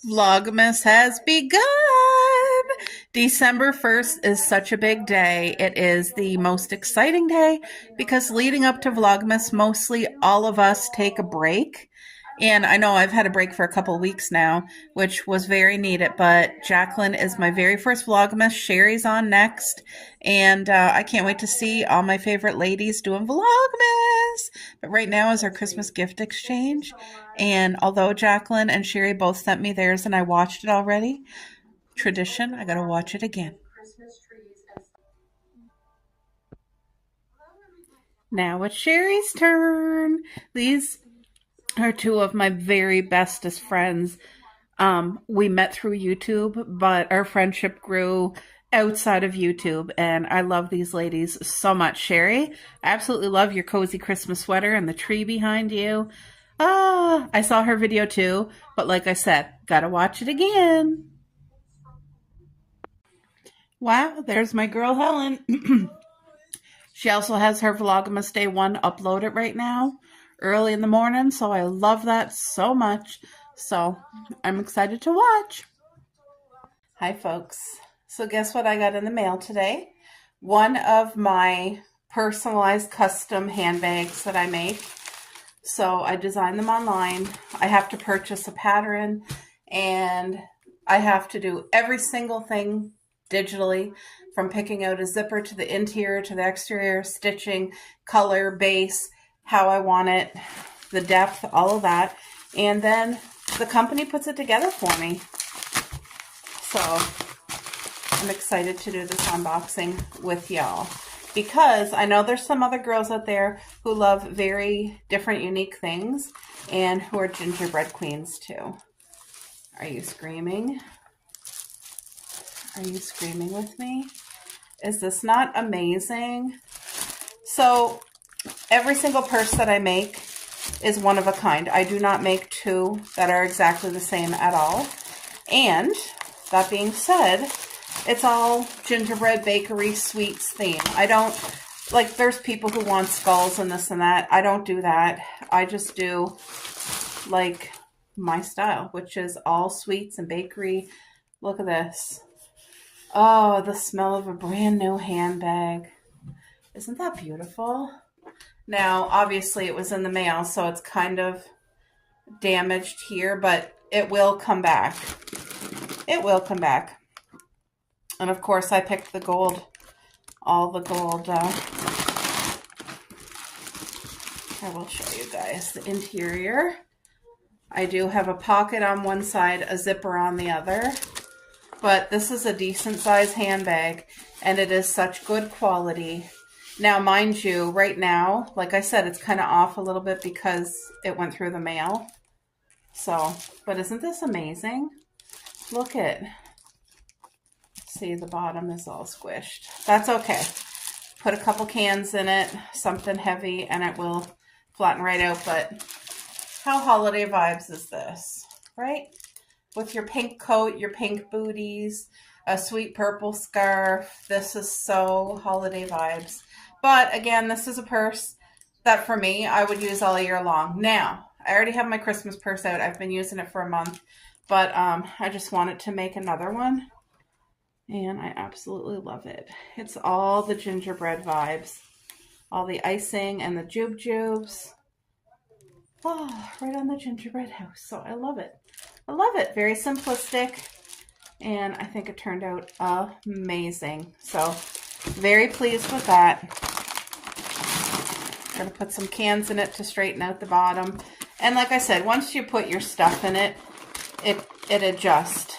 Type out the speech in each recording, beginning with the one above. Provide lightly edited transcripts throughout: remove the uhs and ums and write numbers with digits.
Vlogmas has begun. December 1st is such a big day. It is the most exciting day because leading up to Vlogmas, mostly all of us take a break. And I know I've had a break for a couple of weeks now, which was very needed, but Jacqueline is my very first Vlogmas. Sherry's on next, and I can't wait to see all my favorite ladies doing Vlogmas. But right now is our Christmas gift exchange, and although Jacqueline and Sherry both sent me theirs and I watched it already, tradition, I gotta watch it again. Now it's Sherry's turn. These are two of my very bestest friends. We met through YouTube, but our friendship grew outside of YouTube, and I love these ladies so much. Sherry, I absolutely love your cozy Christmas sweater and the tree behind you. I saw her video too, but like I said, gotta watch it again. Wow, there's my girl Helen. She also has her Vlogmas Day 1 uploaded right now, early in the morning, so I love that so much. So I'm excited to watch. Hi folks. So guess what I got in the mail today? One of my personalized custom handbags that I make. So I designed them online. I have to purchase a pattern, and I have to do every single thing digitally, from picking out a zipper to the interior to the exterior, stitching, color, base, how I want it, the depth, all of that. And then the company puts it together for me. So I'm excited to do this unboxing with y'all, because I know there's some other girls out there who love very different, unique things, and who are gingerbread queens too. Are you screaming? Are you screaming with me? Is this not amazing? So every single purse that I make is one of a kind. I do not make two that are exactly the same at all. And that being said, it's all gingerbread bakery sweets theme. I don't, like, there's people who want skulls and this and that. I don't do that. I just do like my style, which is all sweets and bakery. Look at this. Oh, the smell of a brand new handbag. Isn't that beautiful? Now, obviously it was in the mail, so it's kind of damaged here, but it will come back. It will come back. And of course I picked the gold, all the gold. I will show you guys the interior. I do have a pocket on one side, a zipper on the other. But this is a decent size handbag, and it is such good quality. Now, mind you, right now, like I said, it's kind of off a little bit because it went through the mail. So, but isn't this amazing? Look at, see, the bottom is all squished. That's okay. Put a couple cans in it, something heavy, and it will flatten right out. But how holiday vibes is this, right? With your pink coat, your pink booties, a sweet purple scarf. This is so holiday vibes. But again, this is a purse that for me, I would use all year long. Now, I already have my Christmas purse out. I've been using it for a month, but I just wanted to make another one, and I absolutely love it. It's all the gingerbread vibes, all the icing and the jubes. Oh, right on the gingerbread house. So I love it. I love it. Very simplistic, and I think it turned out amazing. So very pleased with that. Gonna put some cans in it to straighten out the bottom. And like I said, once you put your stuff in it, it adjusts.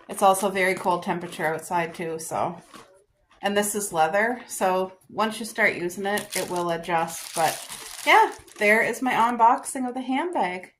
It's also very cold temperature outside too, so. And this is leather, so once you start using it, it will adjust. But yeah, there is my unboxing of the handbag.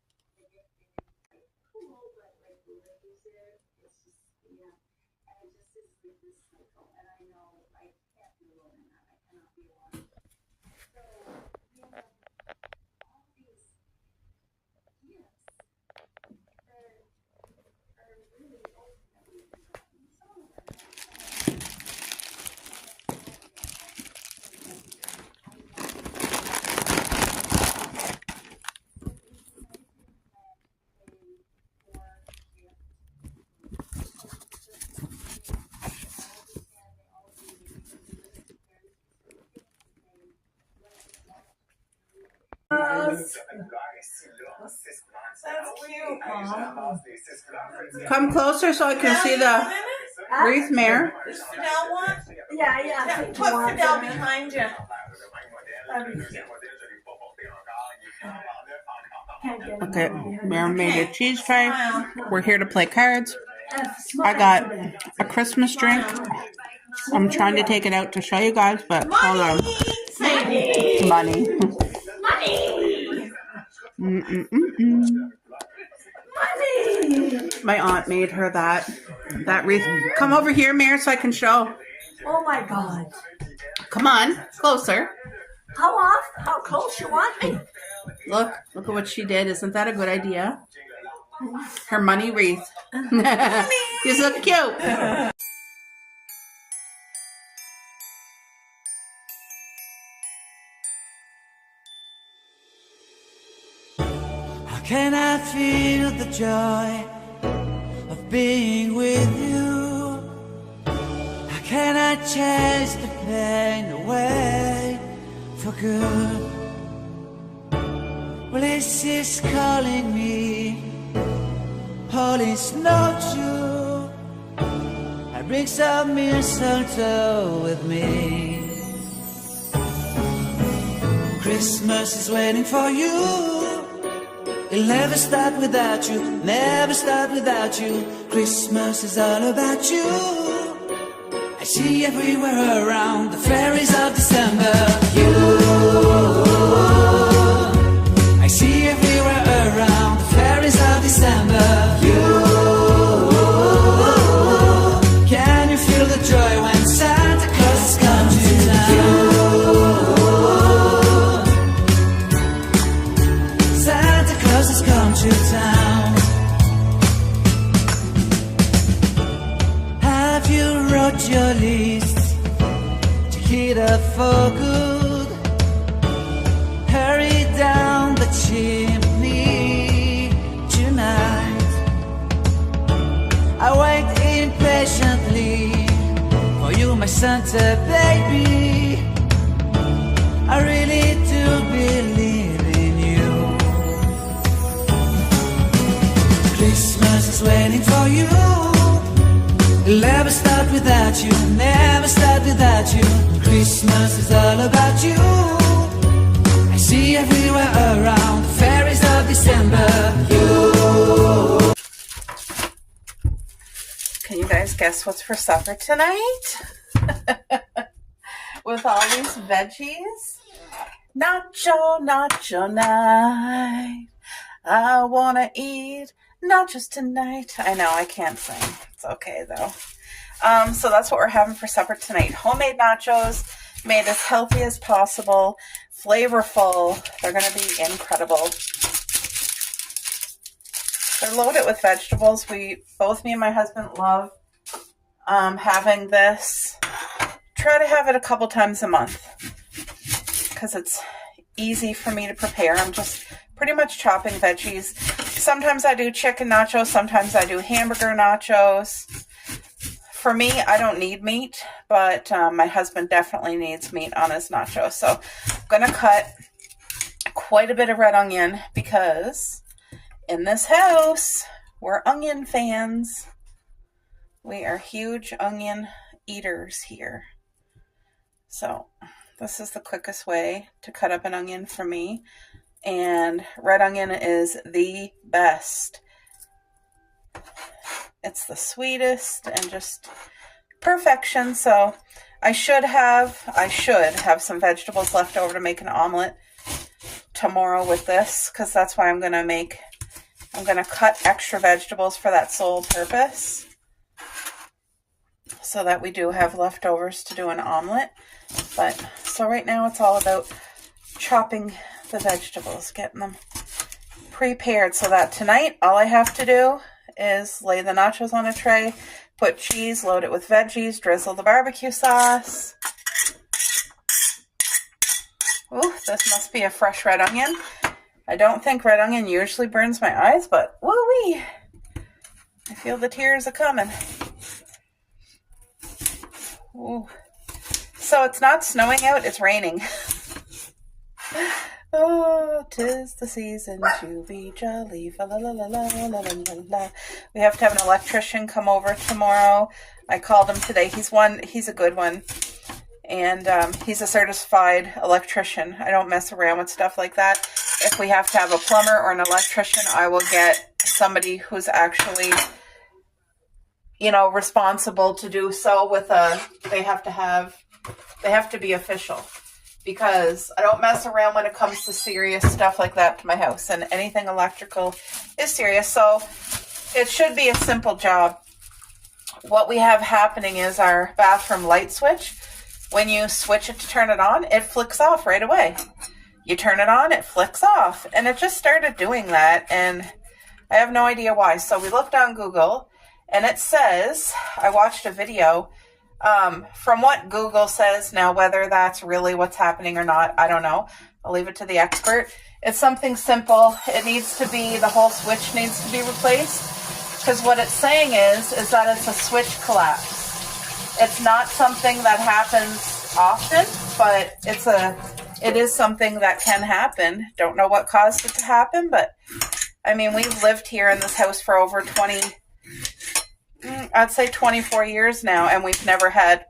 That's cute, Mom. Come closer so I can see the wreath, Mare. Is Fidel one? Yeah. Put Fidel behind you. That'd be cute. Okay, Mare made a cheese tray. We're here to play cards. I got a Christmas drink. I'm trying to take it out to show you guys, but hold on. Money. My aunt made her that wreath. Come over here, Mare, so I can show. Oh my God. Come on, closer. How close you want me? Look at what she did. Isn't that a good idea? Her money wreath. You look cute. How can I feel the joy of being with you? How can I chase the pain away for good? Well, this is calling me, all is not true. I bring some mistletoe with me. Christmas is waiting for you. It'll never start without you, never start without you. Christmas is all about you. I see everywhere around the fairies of December. I see everywhere around the fairies of December. Can you feel the joy when Santa Claus has come to town? Santa Claus has come to town. Have you wrote your list to hit up for good? Hurry down the chimney tonight. I wait impatiently for you, my Santa baby. I really do believe in you. Christmas is waiting for you. It'll never start without you, never start without you. Christmas is all about you. I see everywhere around the fairies of December. Can you guys guess what's for supper tonight? With all these veggies? Nacho night. I wanna eat nachos tonight. I know, I can't sing. It's okay though. So that's what we're having for supper tonight. Homemade nachos, made as healthy as possible, flavorful. They're gonna be incredible. They're loaded with vegetables. Both me and my husband love having this. Try to have it a couple times a month because it's easy for me to prepare. I'm just pretty much chopping veggies. Sometimes I do chicken nachos. Sometimes I do hamburger nachos. For me, I don't need meat, but my husband definitely needs meat on his nachos. So I'm going to cut quite a bit of red onion because in this house, we're onion fans. We are huge onion eaters here. So this is the quickest way to cut up an onion for me. And red onion is the best. It's the sweetest and just perfection. So I should have some vegetables left over to make an omelet. tomorrow with this, because that's why I'm going to cut extra vegetables for that sole purpose, so that we do have leftovers to do an omelet. But so right now it's all about chopping the vegetables, getting them prepared, so that tonight all I have to do is lay the nachos on a tray, put cheese, load it with veggies, drizzle the barbecue sauce. Ooh, this must be a fresh red onion. I don't think red onion usually burns my eyes, but woo-wee, I feel the tears are coming. Ooh. So it's not snowing out, it's raining. Oh, 'tis the season to be jolly. Fa la la la la la la la. We have to have an electrician come over tomorrow. I called him today. He's a good one. And he's a certified electrician. I don't mess around with stuff like that. If we have to have a plumber or an electrician, I will get somebody who's actually, responsible to do so with they have to be official. Because I don't mess around when it comes to serious stuff like that to my house. And anything electrical is serious. So it should be a simple job. What we have happening is our bathroom light switch. When you switch it to turn it on, it flicks off right away. You turn it on, it flicks off. And it just started doing that. And I have no idea why. So we looked on Google. And it says, I watched a video. From what Google says, now whether that's really what's happening or not, I don't know. I'll leave it to the expert. It's something simple. It needs to be, the whole switch needs to be replaced. Because what it's saying is that it's a switch collapse. It's not something that happens often, but it is something that can happen. Don't know what caused it to happen, but I mean, we've lived here in this house for over 24 years now, and we've never had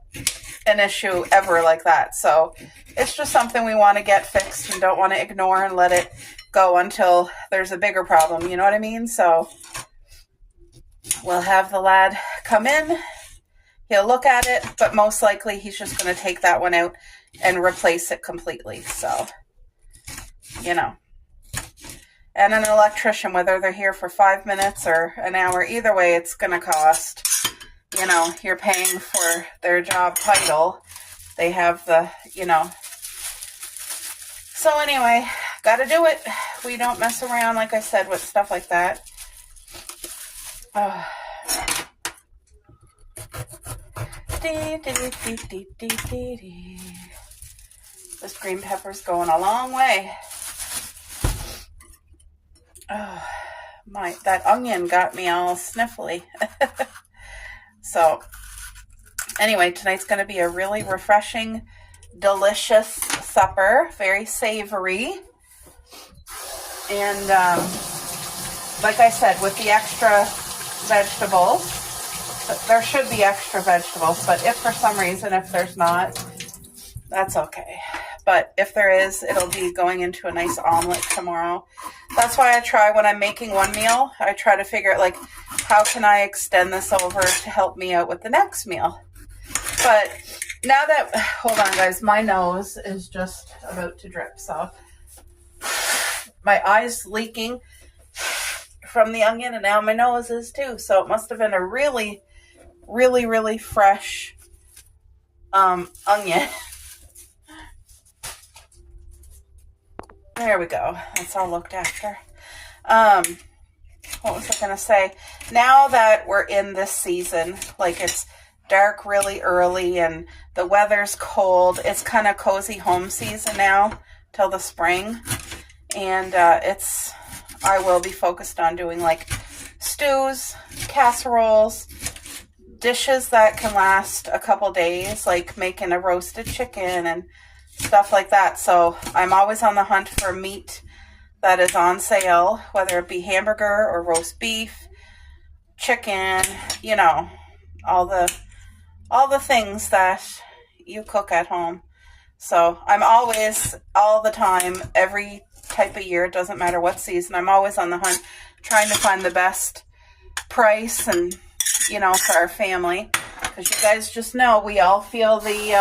an issue ever like that. So it's just something we want to get fixed and don't want to ignore and let it go until there's a bigger problem. You know what I mean? So we'll have the lad come in. He'll look at it, but most likely he's just going to take that one out and replace it completely. So, And an electrician, whether they're here for 5 minutes or an hour, either way, it's going to cost. You're paying for their job title. They have the, So anyway, got to do it. We don't mess around, like I said, with stuff like that. This green pepper's going a long way. Oh, that onion got me all sniffly. So, anyway, tonight's going to be a really refreshing, delicious supper. Very savory. And, like I said, with the extra vegetables, there should be extra vegetables, but if for some reason, if there's not, that's okay. But if there is, it'll be going into a nice omelet tomorrow. That's why I try, when I'm making one meal, I try to figure out, how can I extend this over to help me out with the next meal? But now that, hold on guys, my nose is just about to drip. So my eye's leaking from the onion, and now my nose is too. So it must have been a really, really, really fresh onion. There we go. That's all looked after. What was I going to say? Now that we're in this season, it's dark really early and the weather's cold, it's kind of cozy home season now till the spring. And I will be focused on doing stews, casseroles, dishes that can last a couple days, like making a roasted chicken and stuff like that. So I'm always on the hunt for meat that is on sale, whether it be hamburger or roast beef, chicken, all the things that you cook at home. So I'm always, all the time, every type of year, it doesn't matter what season, I'm always on the hunt trying to find the best price and, for our family. Because you guys just know we all feel the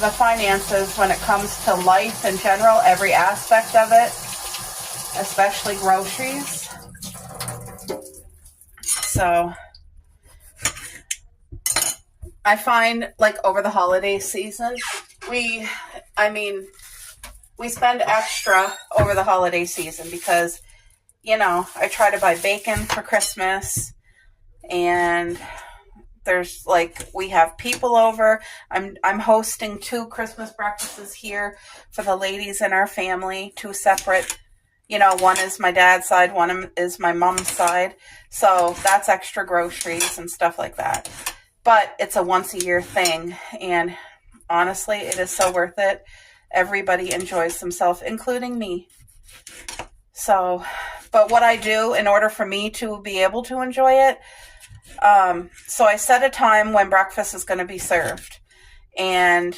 the finances when it comes to life in general, every aspect of it, especially groceries. So I find like over the holiday season, we spend extra over the holiday season because, you know, I try to buy bacon for Christmas, and there's like, we have people over. I'm hosting 2 Christmas breakfasts here for the ladies in our family, 2 separate, you know, one is my dad's side, one is my mom's side. So that's extra groceries and stuff like that. But it's a once a year thing, and honestly, it is so worth it. Everybody enjoys themselves, including me. So, but what I do in order for me to be able to enjoy it, so I set a time when breakfast is going to be served, and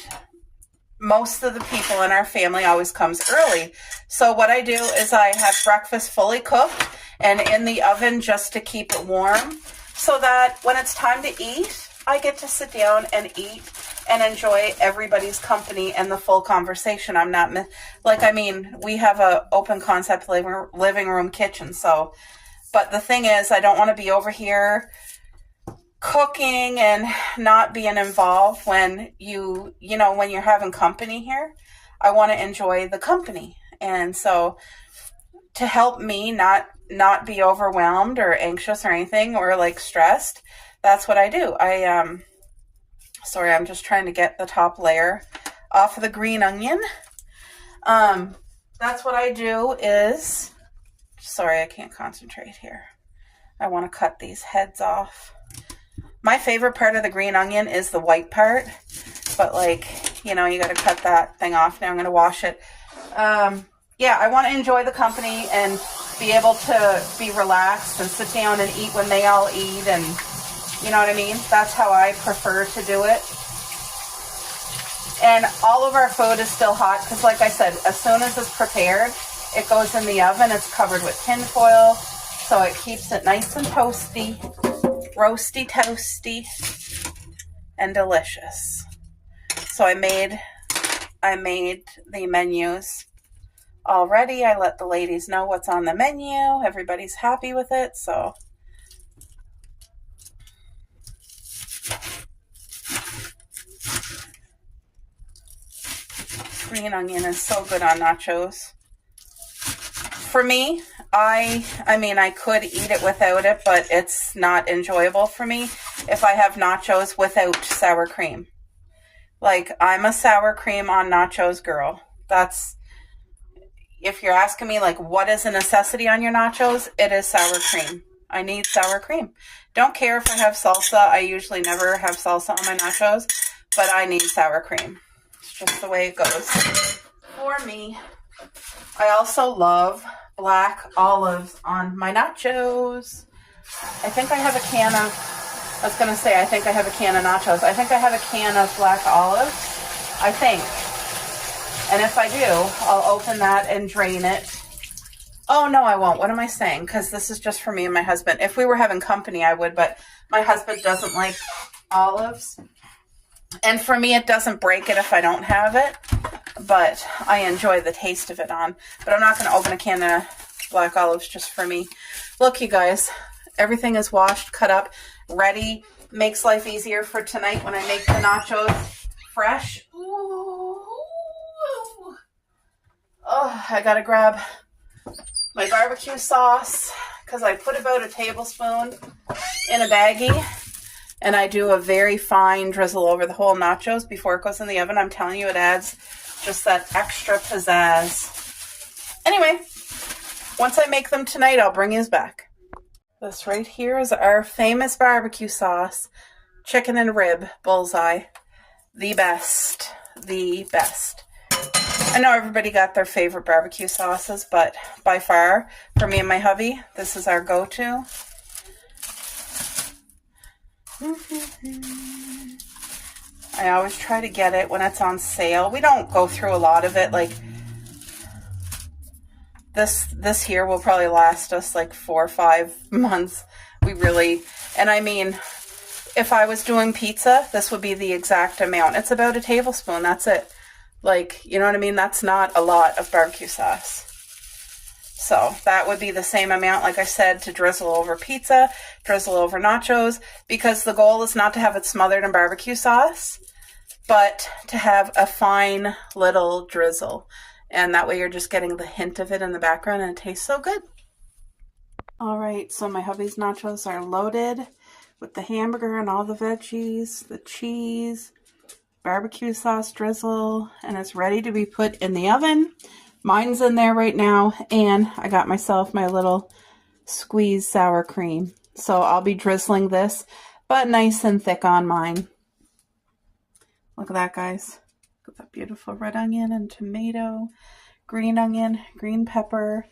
most of the people in our family always comes early. So what I do is I have breakfast fully cooked and in the oven just to keep it warm, so that when it's time to eat, I get to sit down and eat and enjoy everybody's company and the full conversation. I'm not we have a open concept living room kitchen. So, but the thing is, I don't want to be over here cooking and not being involved when when you're having company here. I want to enjoy the company. And so to help me not be overwhelmed or anxious or anything or like stressed, that's what I do. Sorry, I'm just trying to get the top layer off of the green onion. That's what I do is, sorry, I can't concentrate here. I want to cut these heads off. My favorite part of the green onion is the white part, but you got to cut that thing off. Now I'm going to wash it. Yeah, I want to enjoy the company and be able to be relaxed and sit down and eat when they all eat, and you know what I mean? That's how I prefer to do it. And all of our food is still hot because, like I said, as soon as it's prepared, it goes in the oven. It's covered with tin foil, so it keeps it nice and toasty, roasty, toasty, and delicious. So I made the menus already. I let the ladies know what's on the menu. Everybody's happy with it, so green onion is so good on nachos. For me, I could eat it without it, but it's not enjoyable for me if I have nachos without sour cream. Like, I'm a sour cream on nachos girl. That's, if you're asking me, like, what is a necessity on your nachos, it is sour cream. I need sour cream. Don't care if I have salsa. I usually never have salsa on my nachos, but I need sour cream. It's just the way it goes for me. I also love black olives on my nachos. I think I have a can of, I think I have a can of nachos. I think I have a can of black olives. I think. And if I do, I'll open that and drain it. Oh, no, I won't. What am I saying? Because this is just for me and my husband. If we were having company, I would, but my husband doesn't like olives. And for me, it doesn't break it if I don't have it, but I enjoy the taste of it on. But I'm not going to open a can of black olives just for me. Look, you guys, everything is washed, cut up, ready. Makes life easier for tonight when I make the nachos fresh. Ooh. Oh, I got to grab my barbecue sauce because I put about a tablespoon in a baggie. And I do a very fine drizzle over the whole nachos before it goes in the oven. I'm telling you, it adds just that extra pizzazz. Anyway, once I make them tonight, I'll bring you back. This right here is our famous barbecue sauce. Chicken and rib bullseye. The best. The best. I know everybody got their favorite barbecue sauces, but by far, for me and my hubby, this is our go-to. I always try to get it when it's on sale. We don't go through a lot of it. Like this here will probably last us like 4 or 5 months. We really, and I mean, if I was doing pizza, this would be the exact amount. It's about a tablespoon. That's it. Like, you know what I mean? That's not a lot of barbecue sauce. So that would be the same amount, like I said, to drizzle over pizza, drizzle over nachos, because the goal is not to have it smothered in barbecue sauce, but to have a fine little drizzle. And that way you're just getting the hint of it in the background, and it tastes so good. All right, so my hubby's nachos are loaded with the hamburger and all the veggies, the cheese, barbecue sauce drizzle, and it's ready to be put in the oven. Mine's in there right now, and I got myself my little squeezed sour cream. So I'll be drizzling this, but nice and thick on mine. Look at that, guys. Look at that beautiful red onion and tomato, green onion, green pepper.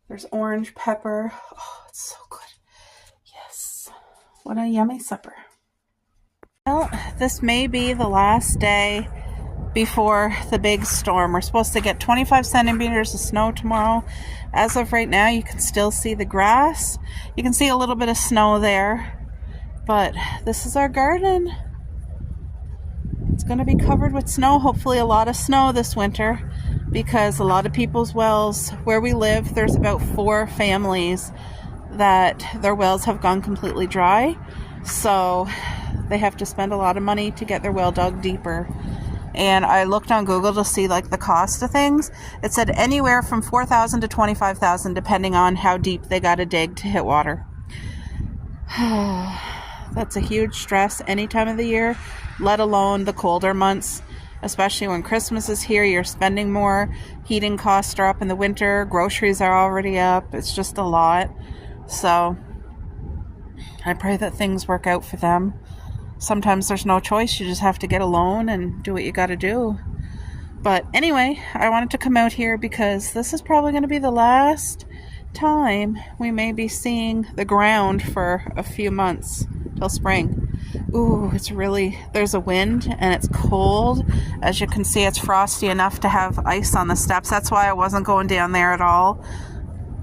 There's orange pepper. Oh, it's so good. Yes. What a yummy supper. Well, this may be the last day before the big storm. We're supposed to get 25 centimeters of snow tomorrow. As of right now, you can still see the grass. You can see a little bit of snow there. But this is our garden. It's going to be covered with snow. Hopefully a lot of snow this winter, because a lot of people's wells where we live, there's about 4 families that their wells have gone completely dry. So they have to spend a lot of money to get their well dug deeper. And I looked on Google to see like the cost of things. It said anywhere from $4,000 to $25,000 depending on how deep they got to dig to hit water. That's a huge stress any time of the year, let alone the colder months. Especially when Christmas is here, you're spending more. Heating costs are up in the winter. Groceries are already up. It's just a lot. So I pray that things work out for them. Sometimes there's no choice. You just have to get a loan and do what you got to do. But anyway, I wanted to come out here because this is probably going to be the last time we may be seeing the ground for a few months till spring. Ooh, it's really, there's a wind and it's cold. As you can see, it's frosty enough to have ice on the steps. That's why I wasn't going down there at all.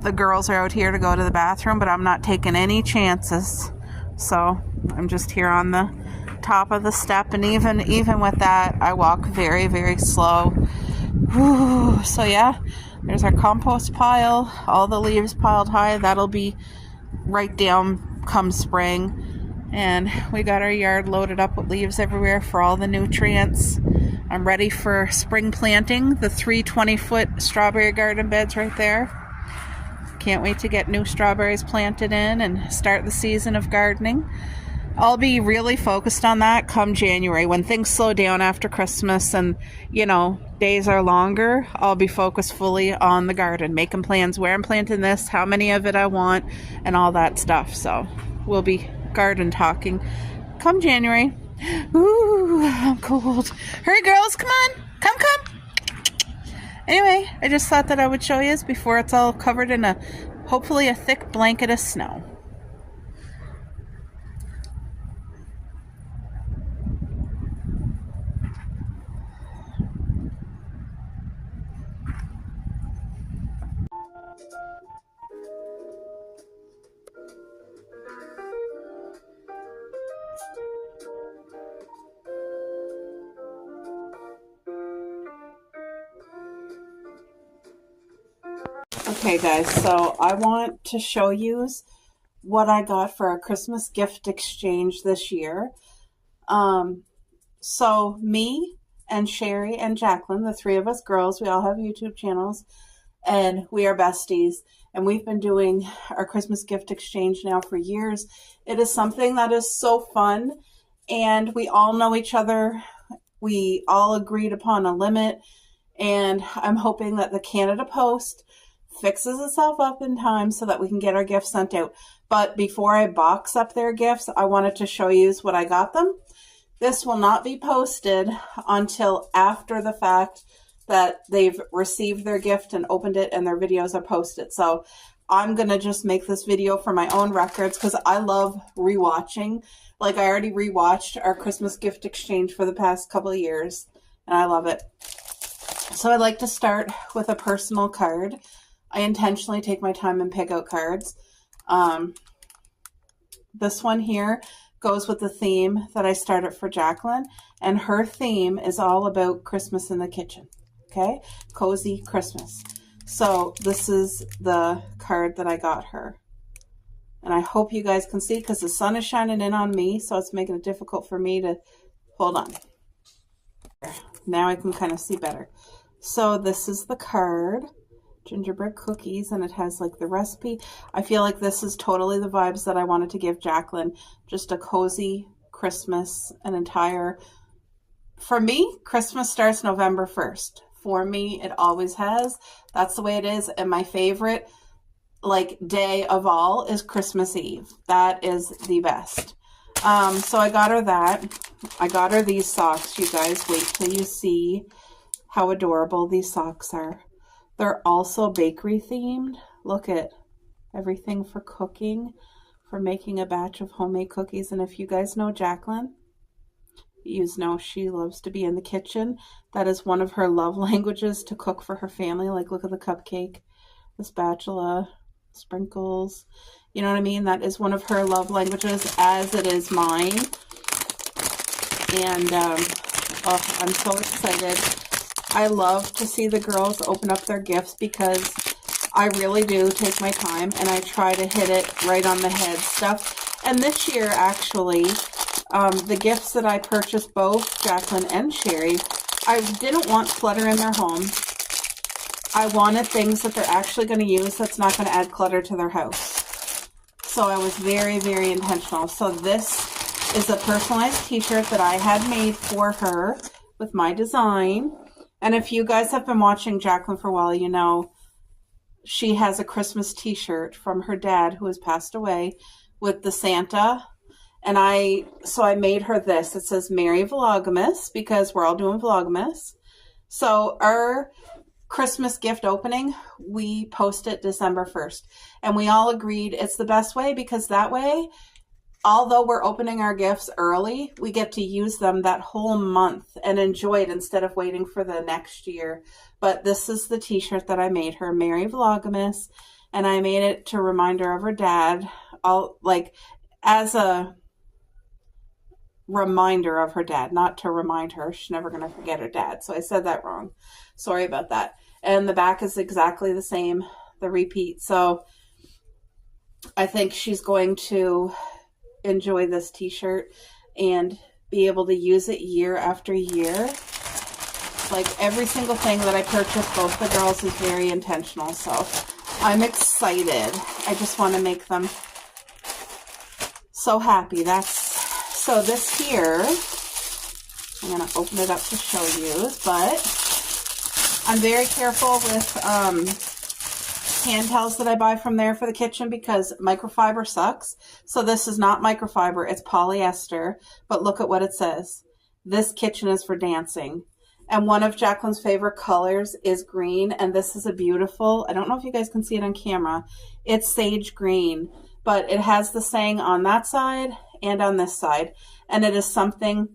The girls are out here to go to the bathroom, but I'm not taking any chances. So I'm just here on the top of the step, and even with that, I walk very, very slow. Whew. So yeah, there's our compost pile, all the leaves piled high. That'll be right down come spring. And we got our yard loaded up with leaves everywhere for all the nutrients. I'm ready for spring planting, the 3 20-foot strawberry garden beds right there. Can't wait to get new strawberries planted in and start the season of gardening. I'll be really focused on that come January when things slow down after Christmas and, you know, days are longer. I'll be focused fully on the garden, making plans where I'm planting this, how many of it I want, and all that stuff. So we'll be garden talking come January. Ooh, I'm cold. Hurry, girls, come on. Come. Anyway, I just thought that I would show you this before it's all covered in hopefully a thick blanket of snow. Okay guys, so I want to show you what I got for our Christmas gift exchange this year. So me and Sherry and Jacqueline, the 3 of us girls, we all have YouTube channels and we are besties, and we've been doing our Christmas gift exchange now for years. It is something that is so fun, and we all know each other. We all agreed upon a limit, and I'm hoping that the Canada Post fixes itself up in time so that we can get our gifts sent out. But before I box up their gifts, I wanted to show you what I got them. This will not be posted until after the fact that they've received their gift and opened it and their videos are posted. So I'm going to just make this video for my own records because I love rewatching. Like, I already rewatched our Christmas gift exchange for the past couple of years, and I love it. So I'd like to start with a personal card. I intentionally take my time and pick out cards. This one here goes with the theme that I started for Jacqueline. And her theme is all about Christmas in the kitchen. Okay? Cozy Christmas. So this is the card that I got her. And I hope you guys can see because the sun is shining in on me. So it's making it difficult for me to... Hold on. Now I can kind of see better. So this is the card. Gingerbread cookies, and it has like the recipe. I feel like this is totally the vibes that I wanted to give Jacqueline. Just a cozy Christmas, an entire... For me, Christmas starts November 1st. For me, it always has. That's the way it is. And my favorite like day of all is Christmas Eve. That is the best. So I got her that. I got her these socks, you guys. Wait till you see how adorable these socks are. They're also bakery themed. Look at everything for cooking, for making a batch of homemade cookies. And if you guys know Jacqueline, you know she loves to be in the kitchen. That is one of her love languages, to cook for her family. Like, look at the cupcake, the spatula, sprinkles. You know what I mean? That is one of her love languages, as it is mine. And oh, I'm so excited. I love to see the girls open up their gifts because I really do take my time and I try to hit it right on the head stuff. And this year, actually, the gifts that I purchased, both Jacqueline and Sherry, I didn't want clutter in their home. I wanted things that they're actually going to use that's not going to add clutter to their house. So I was very, very intentional. So this is a personalized t-shirt that I had made for her with my design. And if you guys have been watching Jacqueline for a while, you know she has a Christmas t-shirt from her dad who has passed away with the Santa. And so I made her this. It says Merry Vlogmas because we're all doing Vlogmas. So our Christmas gift opening, we post it December 1st. And we all agreed it's the best way because that way, although we're opening our gifts early, we get to use them that whole month and enjoy it instead of waiting for the next year. But this is the t-shirt that I made her, Merry Vlogmas. And I made it to remind her of her dad, as a reminder of her dad, not to remind her. She's never going to forget her dad. So I said that wrong. Sorry about that. And the back is exactly the same, the repeat. So I think she's going to enjoy this t-shirt and be able to use it year after year. Like every single thing that I purchased, both the girls, is very intentional. So I'm excited. I just want to make them so happy. So this here, I'm going to open it up to show you, but I'm very careful with hand towels that I buy from there for the kitchen because microfiber sucks. So this is not microfiber, it's polyester. But look at what it says. This kitchen is for dancing. And one of Jacqueline's favorite colors is green. And this is a beautiful, I don't know if you guys can see it on camera. It's sage green, but it has the saying on that side and on this side. And it is something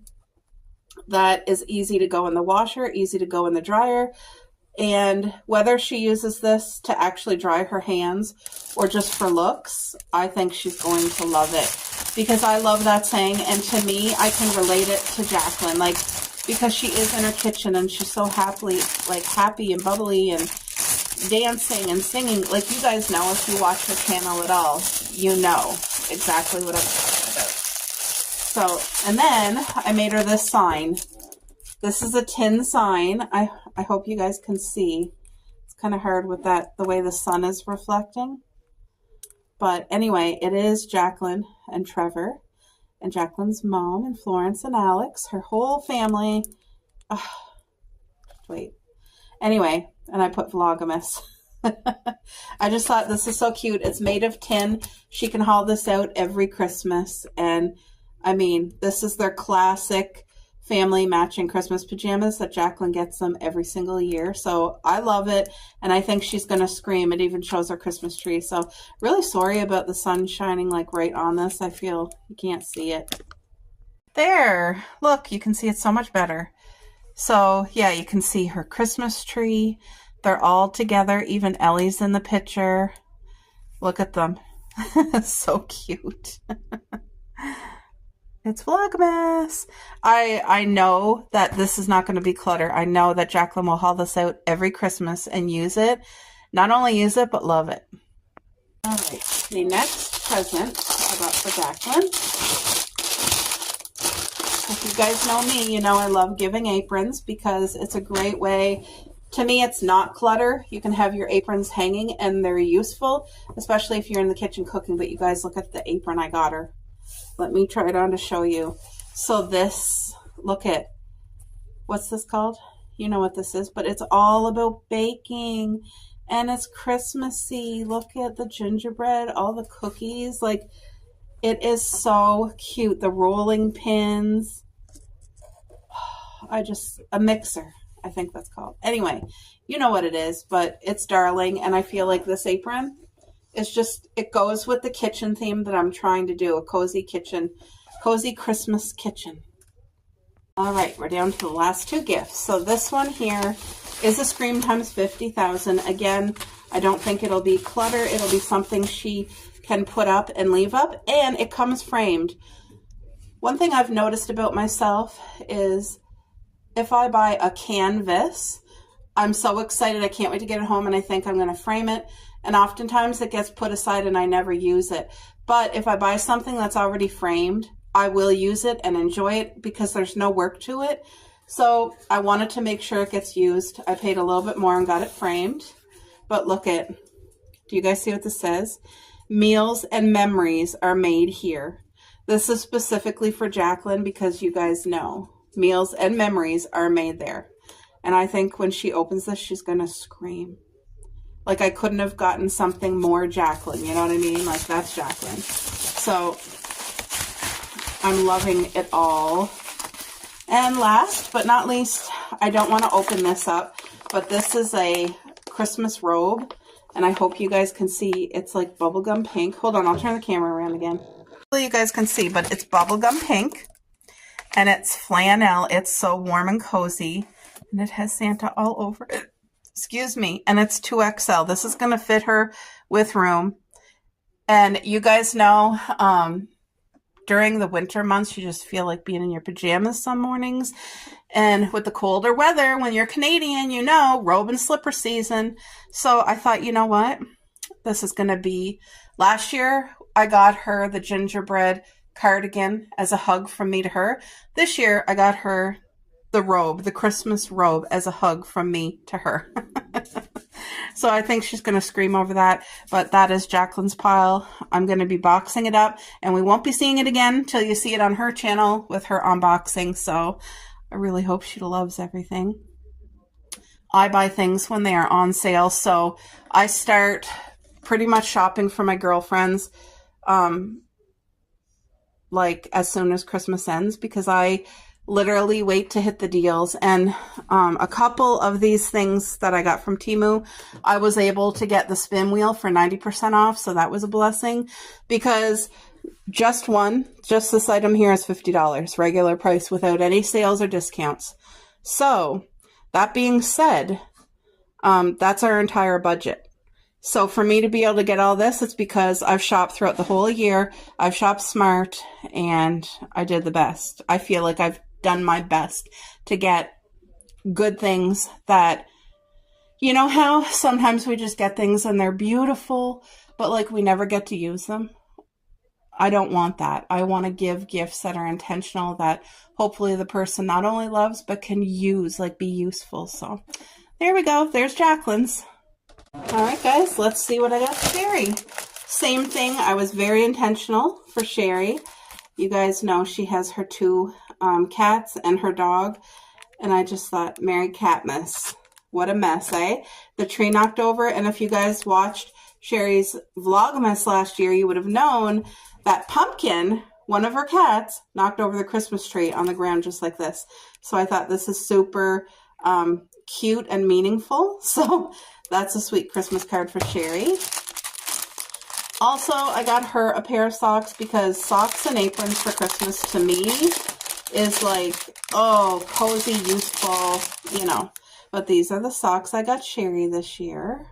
that is easy to go in the washer, easy to go in the dryer. And whether she uses this to actually dry her hands or just for looks, I think she's going to love it because I love that saying. And to me, I can relate it to Jacqueline, like, because she is in her kitchen and she's so happy and bubbly and dancing and singing. Like, you guys know, if you watch her channel at all, you know exactly what I'm talking about. So, and then I made her this sign. This is a tin sign. I hope you guys can see. It's kind of hard with that, the way the sun is reflecting. But anyway, it is Jacqueline and Trevor and Jacqueline's mom and Florence and Alex, her whole family. Wait. Anyway, and I put Vlogmas. I just thought this is so cute. It's made of tin. She can haul this out every Christmas. And I mean, this is their classic family matching Christmas pajamas that Jacqueline gets them every single year. So I love it. And I think she's going to scream. It even shows her Christmas tree. So really sorry about the sun shining like right on this. I feel you can't see it. There. Look, you can see it so much better. So yeah, you can see her Christmas tree. They're all together. Even Ellie's in the picture. Look at them. So cute. It's Vlogmas. I know that this is not going to be clutter. I know that Jacqueline will haul this out every Christmas and use it. Not only use it, but love it. All right, the next present I got for Jacqueline. If you guys know me, you know I love giving aprons because it's a great way. To me, it's not clutter. You can have your aprons hanging and they're useful, especially if you're in the kitchen cooking. But you guys look at the apron I got her. Let me try it on to show you. So this, look at, what's this called? You know what this is, but it's all about baking and it's Christmassy. Look at the gingerbread, all the cookies. Like, it is so cute. The rolling pins. A mixer, I think that's called. Anyway, you know what it is, but it's darling. And I feel like this apron, it's just, it goes with the kitchen theme that I'm trying to do, a cozy kitchen, cozy Christmas kitchen. All right, we're down to the last two gifts. So this one here is a Scream times 50,000. Again, I don't think it'll be clutter. It'll be something she can put up and leave up, and it comes framed. One thing I've noticed about myself is if I buy a canvas, I'm so excited. I can't wait to get it home, and I think I'm going to frame it. And oftentimes it gets put aside and I never use it. But if I buy something that's already framed, I will use it and enjoy it because there's no work to it. So I wanted to make sure it gets used. I paid a little bit more and got it framed. But look at, do you guys see what this says? Meals and memories are made here. This is specifically for Jacqueline because you guys know meals and memories are made there. And I think when she opens this, she's going to scream. Like, I couldn't have gotten something more Jacqueline, you know what I mean? Like, that's Jacqueline. So, I'm loving it all. And last but not least, I don't want to open this up, but this is a Christmas robe. And I hope you guys can see, it's like bubblegum pink. Hold on, I'll turn the camera around again. So you guys can see, but it's bubblegum pink. And it's flannel. It's so warm and cozy. And it has Santa all over it. Excuse me, and it's 2XL. This is going to fit her with room. And you guys know, during the winter months, you just feel like being in your pajamas some mornings. And with the colder weather, when you're Canadian, you know, robe and slipper season. So I thought, you know what? This is going to be, last year, I got her the gingerbread cardigan as a hug from me to her. This year, I got her the robe, the Christmas robe, as a hug from me to her. So I think she's going to scream over that, but that is Jacqueline's pile. I'm going to be boxing it up, and we won't be seeing it again until you see it on her channel with her unboxing, so I really hope she loves everything. I buy things when they are on sale, so I start pretty much shopping for my girlfriends like as soon as Christmas ends, because I literally wait to hit the deals. And a couple of these things that I got from Temu, I was able to get the spin wheel for 90% off. So that was a blessing, because just this item here is $50, regular price, without any sales or discounts. So that being said, that's our entire budget. So for me to be able to get all this, it's because I've shopped throughout the whole year. I've shopped smart and I did the best. I feel like I've done my best to get good things that, you know how sometimes we just get things and they're beautiful, but like we never get to use them. I don't want that. I want to give gifts that are intentional, that hopefully the person not only loves, but can use, like be useful. So there we go. There's Jacqueline's. All right, guys, let's see what I got for Sherry. Same thing. I was very intentional for Sherry. You guys know she has her two cats and her dog. And I just thought, Merry Catmas. What a mess, eh? The tree knocked over. And if you guys watched Sherry's Vlogmas last year, you would have known that Pumpkin, one of her cats, knocked over the Christmas tree on the ground just like this. So I thought this is super cute and meaningful. So that's a sweet Christmas card for Sherry. Also, I got her a pair of socks, because socks and aprons for Christmas to me is like, oh, cozy, useful, you know. But these are the socks I got Sherry this year,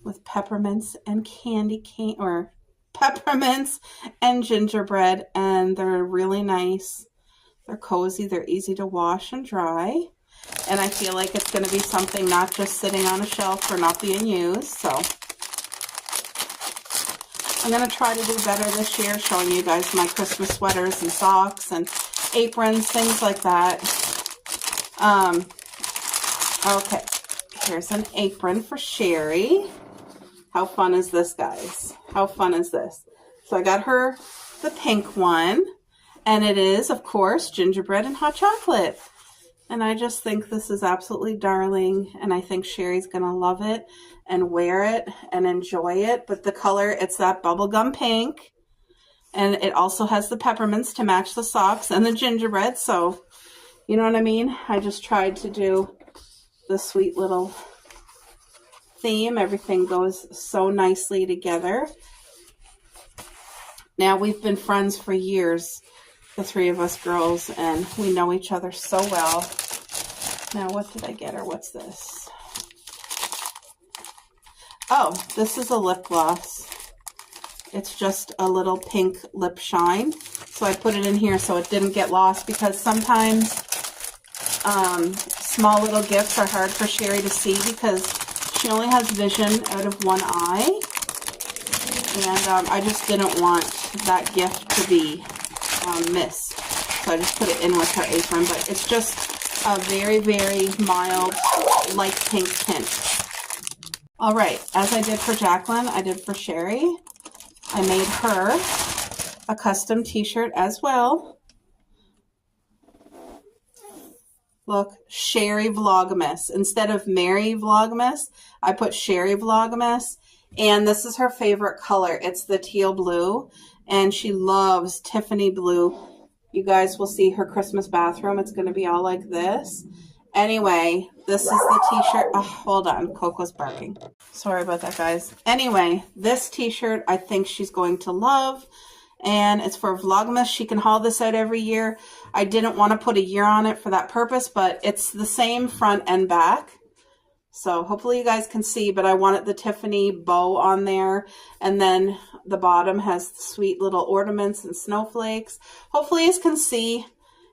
with peppermints and candy cane, or peppermints and gingerbread. And and they're really nice. They're cozy, they're easy to wash and dry. And I feel like it's going to be something not just sitting on a shelf or not being used. So I'm going to try to do better this year, showing you guys my Christmas sweaters and socks and aprons, things like that. Okay, here's an apron for Sherry. How fun is this, guys? How fun is this? So I got her the pink one, and it is, of course, gingerbread and hot chocolate. And I just think this is absolutely darling, and I think Sherry's going to love it and wear it and enjoy it. But the color, it's that bubblegum pink, and it also has the peppermints to match the socks and the gingerbread. So, you know what I mean? I just tried to do the sweet little theme. Everything goes so nicely together. Now, we've been friends for years, the three of us girls, and we know each other so well. Now, what did I get her? What's this? Oh, this is a lip gloss. It's just a little pink lip shine. So I put it in here so it didn't get lost, because sometimes small little gifts are hard for Sherry to see because she only has vision out of one eye. And I just didn't want that gift to be missed. So I just put it in with her apron. But it's just a very, very mild, light pink tint. All right, as I did for Jacqueline, I did for Sherry. I made her a custom t-shirt as well. Look, Sherry Vlogmas. Instead of Mary Vlogmas, I put Sherry Vlogmas. And this is her favorite color. It's the teal blue. And she loves Tiffany blue. You guys will see her Christmas bathroom. It's going to be all like this. Anyway, this is the t-shirt. Oh, hold on. Coco's barking. Sorry about that, guys. Anyway, this t-shirt I think she's going to love. And it's for Vlogmas. She can haul this out every year. I didn't want to put a year on it for that purpose, but it's the same front and back. So hopefully you guys can see, but I wanted the Tiffany bow on there. And then the bottom has the sweet little ornaments and snowflakes. Hopefully you can see.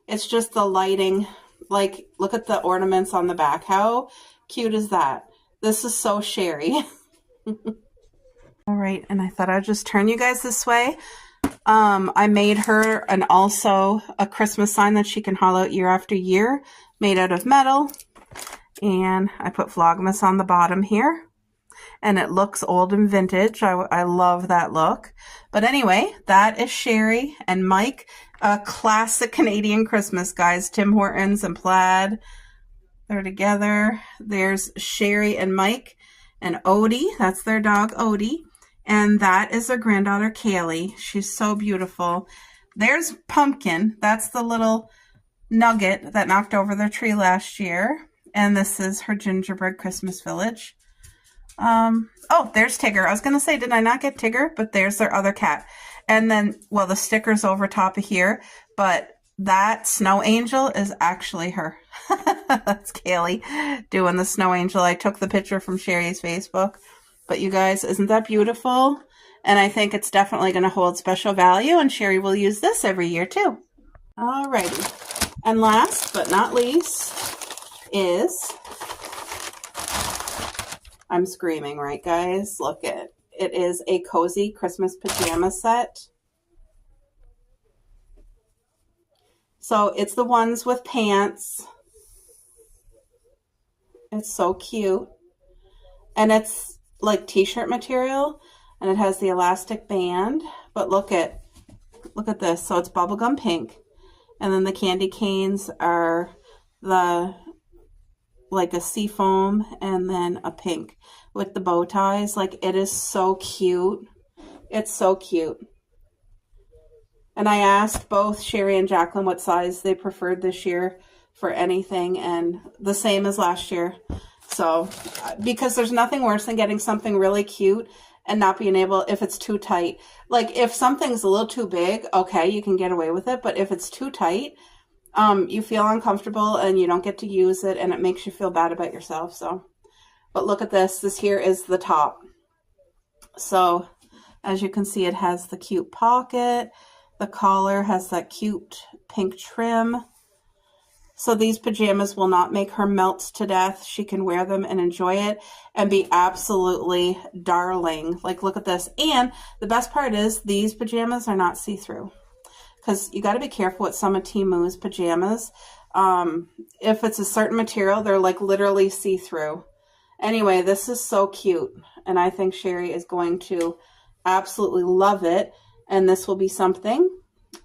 It's just the lighting. Like, look at the ornaments on the back. How cute is that? This is so Sherry. All right, and I thought I'd just turn you guys this way. I made her also a Christmas sign that she can haul out year after year, made out of metal. And I put Vlogmas on the bottom here. And it looks old and vintage. I love that look. But anyway, that is Sherry and Mike. A classic Canadian Christmas, guys. Tim Hortons and plaid. They're together. There's Sherry and Mike and Odie. That's their dog, Odie. And that is their granddaughter, Kaylee. She's so beautiful. There's Pumpkin. That's the little nugget that knocked over their tree last year. And this is her gingerbread Christmas village. Oh, there's Tigger. I was going to say, did I not get Tigger? But there's their other cat. And then, well, the sticker's over top of here. But that snow angel is actually her. That's Kaylee doing the snow angel. I took the picture from Sherry's Facebook. But you guys, isn't that beautiful? And I think it's definitely going to hold special value. And Sherry will use this every year too. Alrighty. And last but not least is... I'm screaming, right, guys? Look it. It is a cozy Christmas pajama set. So it's the ones with pants. It's so cute. And it's like t-shirt material. And it has the elastic band. But look at this. So it's bubblegum pink. And then the candy canes are like a seafoam and then a pink with the bow ties. Like, it is so cute. It's so cute. And I asked both Sherry and Jacqueline what size they preferred this year for anything, and the same as last year. So, because there's nothing worse than getting something really cute and not being able, if it's too tight. Like, if something's a little too big, okay, you can get away with it. But if it's too tight, you feel uncomfortable and you don't get to use it, and it makes you feel bad about yourself. So, but look at this. This here is the top. So as you can see, it has the cute pocket The collar has that cute pink trim. So these pajamas will not make her melt to death. She can wear them and enjoy it and be absolutely darling. Like, look at this. And the best part is these pajamas are not see-through. Because you got to be careful with some of Timu's pajamas. If it's a certain material, they're like literally see-through. Anyway, this is so cute. And I think Sherry is going to absolutely love it. And this will be something,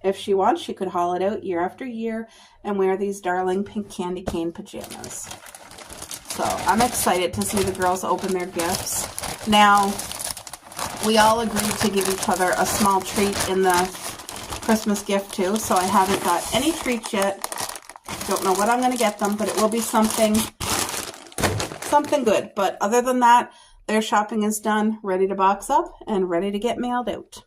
if she wants, she could haul it out year after year and wear these darling pink candy cane pajamas. So I'm excited to see the girls open their gifts. Now, we all agreed to give each other a small treat in the Christmas gift too. So I haven't got any treats yet. Don't know what I'm going to get them, but it will be something good. But other than that, their shopping is done, ready to box up and ready to get mailed out.